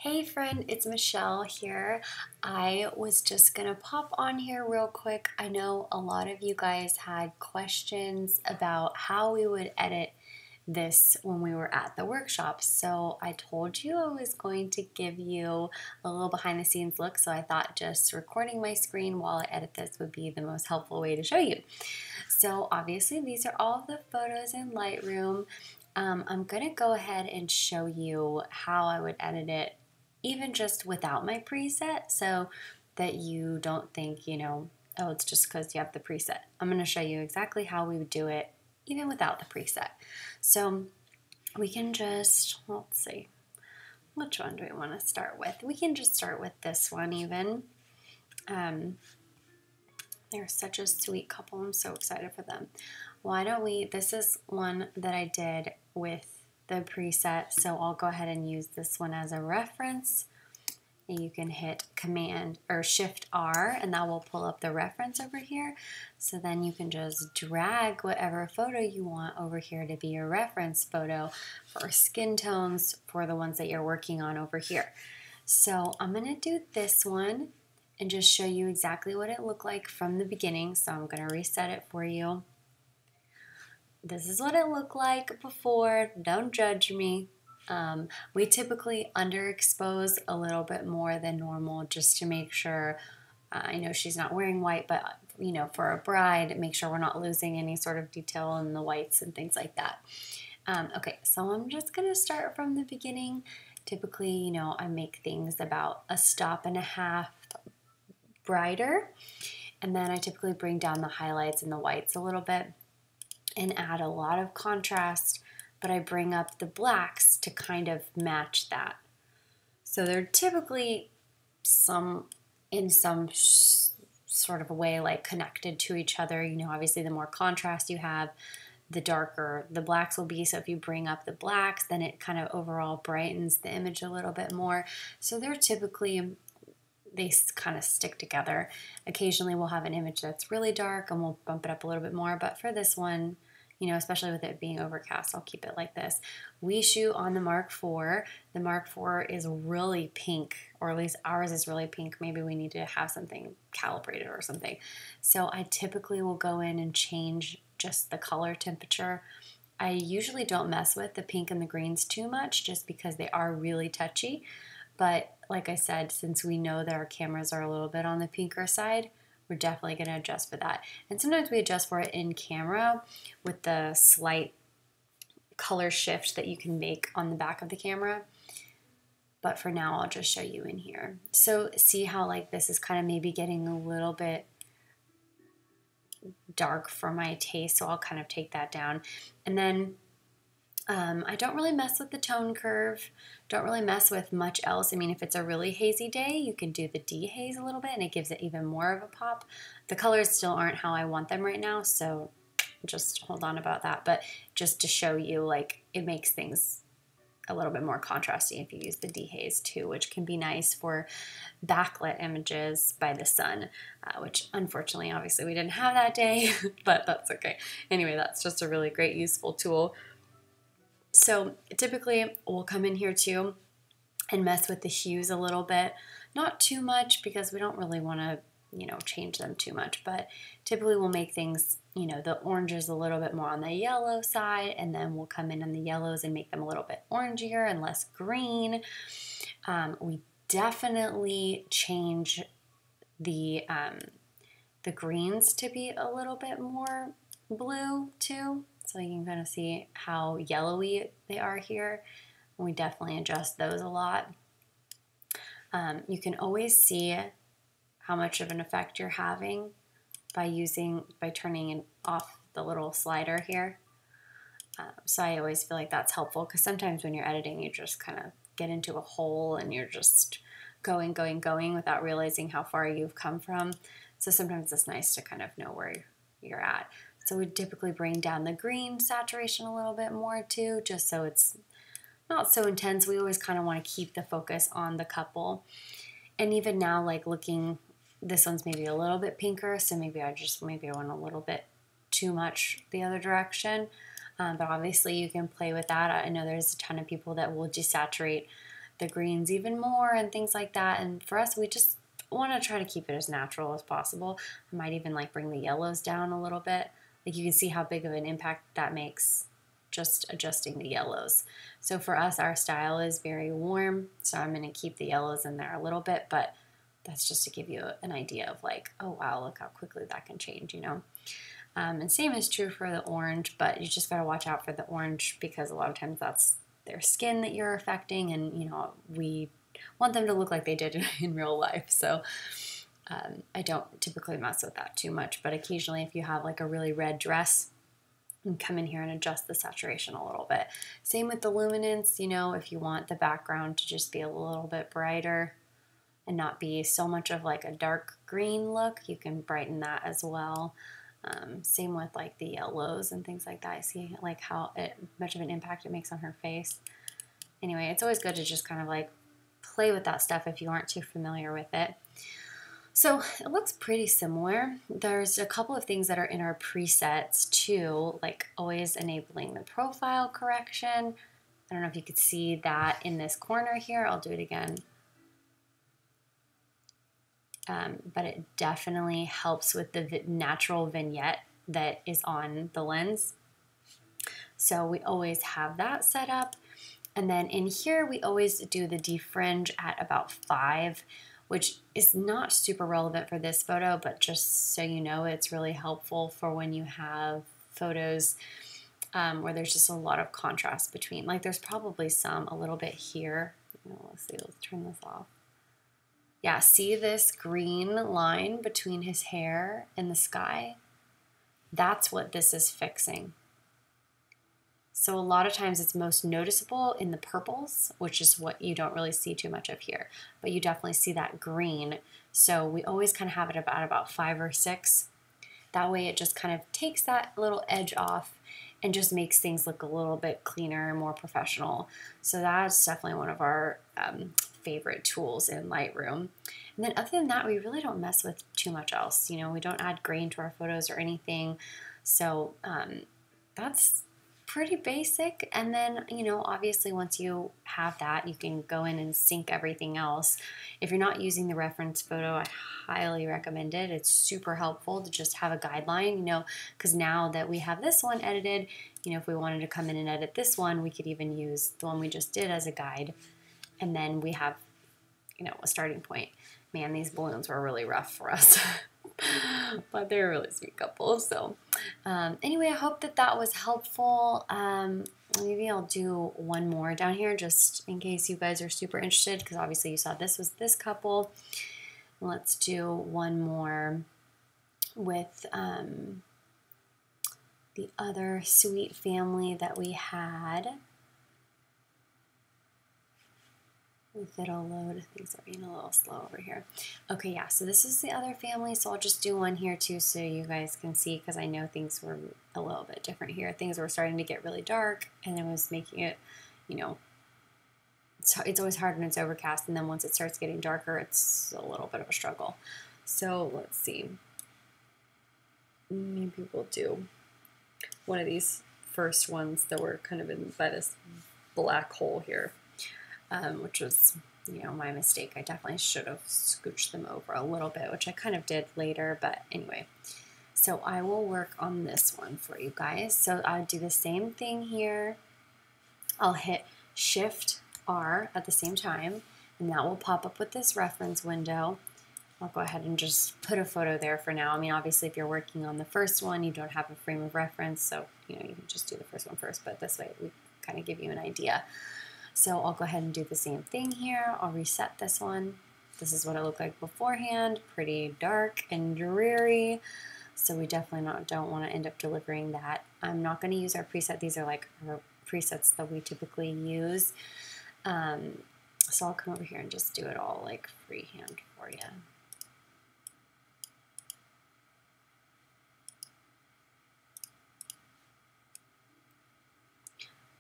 Hey friend, it's Michelle here. I was just gonna pop on here real quick. I know a lot of you guys had questions about how we would edit this when we were at the workshop. So I told you I was going to give you a little behind the scenes look. So I thought just recording my screen while I edit this would be the most helpful way to show you. So obviously these are all of the photos in Lightroom. I'm gonna go ahead and show you how I would edit it even just without my preset, so that you don't think, oh, it's just because you have the preset. I'm going to show you exactly how we would do it even without the preset. So we can just, let's see, which one do we want to start with? We can just start with this one even. They're such a sweet couple. I'm so excited for them. Why don't we, this is one that I did with the preset, so I'll go ahead and use this one as a reference. And you can hit Command or Shift R and that will pull up the reference over here. So then you can just drag whatever photo you want over here to be your reference photo for skin tones for the ones that you're working on over here. So I'm going to do this one and just show you exactly what it looked like from the beginning. So I'm going to reset it for you. This is what it looked like before. Don't judge me. We typically underexpose a little bit more than normal just to make sure, I know she's not wearing white, but for a bride, make sure we're not losing any sort of detail in the whites and things like that. Okay, so I'm just gonna start from the beginning. Typically, I make things about a stop and a half brighter, and then I typically bring down the highlights and the whites a little bit and add a lot of contrast, but I bring up the blacks to kind of match that. So they're typically in some sort of a way like connected to each other. Obviously the more contrast you have, the darker the blacks will be. So if you bring up the blacks, then it kind of overall brightens the image a little bit more. So they kind of stick together. Occasionally we'll have an image that's really dark and we'll bump it up a little bit more, but for this one, especially with it being overcast, I'll keep it like this. We shoot on the Mark IV. The Mark IV is really pink, or at least ours is really pink. Maybe we need to have something calibrated or something. So I typically will go in and change just the color temperature. I usually don't mess with the pink and the greens too much just because they are really touchy. But like I said, since we know that our cameras are a little bit on the pinker side, we're definitely going to adjust for that. And sometimes we adjust for it in camera with the slight color shift that you can make on the back of the camera. But for now, I'll just show you in here. So see how like this is kind of maybe getting a little bit dark for my taste. So I'll kind of take that down. And then I don't really mess with the tone curve, don't really mess with much else. I mean, if it's a really hazy day, you can do the dehaze a little bit and it gives it even more of a pop. The colors still aren't how I want them right now, so just hold on about that. But just to show you, like, it makes things a little bit more contrasty if you use the dehaze too, which can be nice for backlit images by the sun, which unfortunately, obviously, we didn't have that day, but that's okay. Anyway, that's just a really great, useful tool. So typically we'll come in here too and mess with the hues a little bit. Not too much because we don't really want to, change them too much. But typically we'll make things, the oranges a little bit more on the yellow side. And then we'll come in on the yellows and make them a little bit orangier and less green. We definitely change the greens to be a little bit more blue too. So you can kind of see how yellowy they are here. We definitely adjust those a lot. You can always see how much of an effect you're having by turning off the little slider here. So I always feel like that's helpful because sometimes when you're editing, you just kind of get into a hole and you're just going without realizing how far you've come from. So sometimes it's nice to kind of know where you're at. So we typically bring down the green saturation a little bit more too, just so it's not so intense. We always kind of want to keep the focus on the couple. And even now, like looking, this one's maybe a little bit pinker, so maybe I went a little bit too much the other direction. But obviously you can play with that. I know there's a ton of people that will desaturate the greens even more and things like that. And for us, we just want to try to keep it as natural as possible. I might even like bring the yellows down a little bit. Like you can see how big of an impact that makes just adjusting the yellows. So for us, our style is very warm, so I'm going to keep the yellows in there a little bit, but that's just to give you an idea of like, oh wow, look how quickly that can change, you know. And same is true for the orange, but you just got to watch out for the orange because a lot of times that's their skin that you're affecting, and you know, we want them to look like they did in real life. So I don't typically mess with that too much, but occasionally if you have like a really red dress, and come in here and adjust the saturation a little bit. Same with the luminance, you know, if you want the background to just be a little bit brighter and not be so much of like a dark green look, you can brighten that as well. Same with like the yellows and things like that. I see like how much of an impact it makes on her face. Anyway, it's always good to just kind of like play with that stuff if you aren't too familiar with it. So it looks pretty similar. There's a couple of things that are in our presets too, like always enabling the profile correction. I don't know if you could see that in this corner here. I'll do it again. But it definitely helps with the natural vignette that is on the lens. So we always have that set up. And then in here, we always do the defringe at about 5, which is not super relevant for this photo, but just so you know, it's really helpful for when you have photos where there's just a lot of contrast between, like there's probably some a little bit here. Let's see, let's turn this off. Yeah, see this green line between his hair and the sky? That's what this is fixing. So a lot of times it's most noticeable in the purples, which is what you don't really see too much of here, but you definitely see that green. So we always kind of have it about 5 or 6. That way it just kind of takes that little edge off and just makes things look a little bit cleaner and more professional. So that's definitely one of our favorite tools in Lightroom. And then other than that, we really don't mess with too much else. You know, we don't add grain to our photos or anything. So that's pretty basic. And then, you know, obviously once you have that, you can go in and sync everything else. If you're not using the reference photo, I highly recommend it. It's super helpful to just have a guideline, you know, because now that we have this one edited, you know, if we wanted to come in and edit this one, we could even use the one we just did as a guide. And then we have, you know, a starting point. Man, these balloons were really rough for us. But they're a really sweet couple. So anyway, I hope that that was helpful. Maybe I'll do one more down here just in case you guys are super interested, because obviously you saw this was this couple. Let's do one more with the other sweet family that we had. If it'll load, things are being a little slow over here. Okay, yeah, so this is the other family, so I'll just do one here too so you guys can see, because I know things were a little bit different here. Things were starting to get really dark, and it was making it, you know, it's always hard when it's overcast, and then once it starts getting darker, it's a little bit of a struggle. So let's see. Maybe we'll do one of these first ones that were kind of in by this black hole here. Which was, you know, my mistake. I definitely should have scooched them over a little bit, which I kind of did later, but anyway. So I will work on this one for you guys. So I'll do the same thing here. I'll hit Shift R at the same time, and that will pop up with this reference window. I'll go ahead and just put a photo there for now. I mean, obviously, if you're working on the first one, you don't have a frame of reference, so, you know, you can just do the first one first, but this way we kind of give you an idea. So I'll go ahead and do the same thing here. I'll reset this one. This is what it looked like beforehand, pretty dark and dreary. So we definitely don't want to end up delivering that. I'm not going to use our preset. These are like our presets that we typically use. So I'll come over here and just do it all like freehand for you.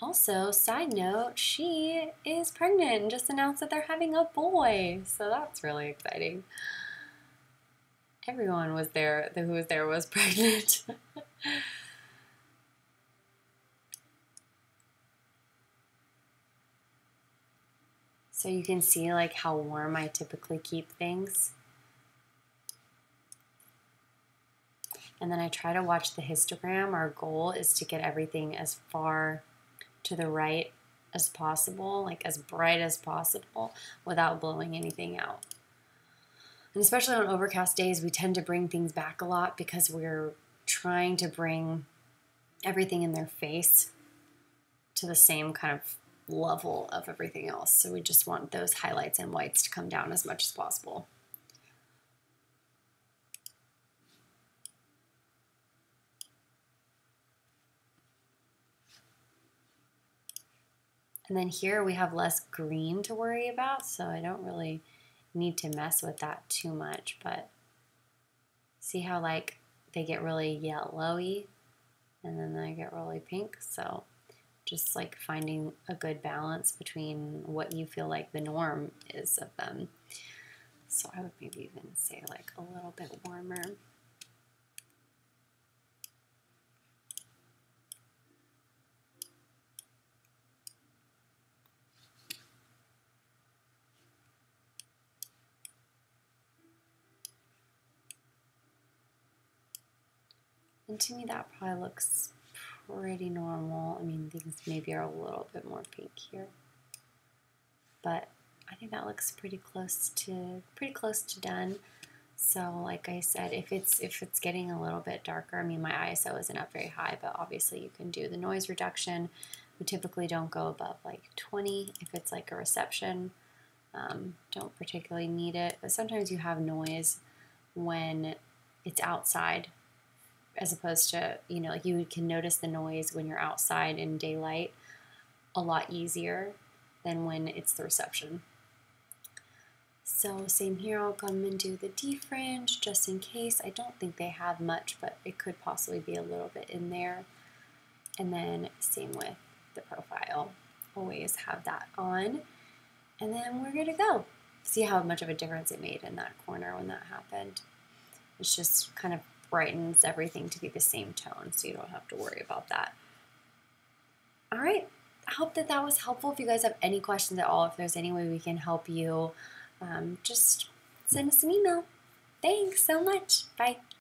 Also, side note, she is pregnant and just announced that they're having a boy. So that's really exciting. Everyone was there, who was there was pregnant. So you can see like how warm I typically keep things. And then I try to watch the histogram. Our goal is to get everything as far to the right as possible, like as bright as possible, without blowing anything out. And especially on overcast days, we tend to bring things back a lot because we're trying to bring everything in their face to the same kind of level of everything else. So we just want those highlights and whites to come down as much as possible. And then here we have less green to worry about, so I don't really need to mess with that too much, but see how like they get really yellowy and then they get really pink. So just like finding a good balance between what you feel like the norm is of them. So I would maybe even say like a little bit warmer. And to me that probably looks pretty normal. I mean, things maybe are a little bit more pink here, but I think that looks pretty close to done. So like I said, if it's getting a little bit darker, I mean my ISO isn't up very high, but obviously you can do the noise reduction. We typically don't go above like 20 if it's like a reception. Don't particularly need it, but sometimes you have noise when it's outside, as opposed to, you know, like you can notice the noise when you're outside in daylight a lot easier than when it's the reception. So same here, I'll come and do the defringe just in case. I don't think they have much, but it could possibly be a little bit in there. And then same with the profile. Always have that on. And then we're good to go. See how much of a difference it made in that corner when that happened. It's just kind of brightens everything to be the same tone, so you don't have to worry about that. All right, I hope that that was helpful. If you guys have any questions at all, if there's any way we can help you, just send us an email. Thanks so much. Bye.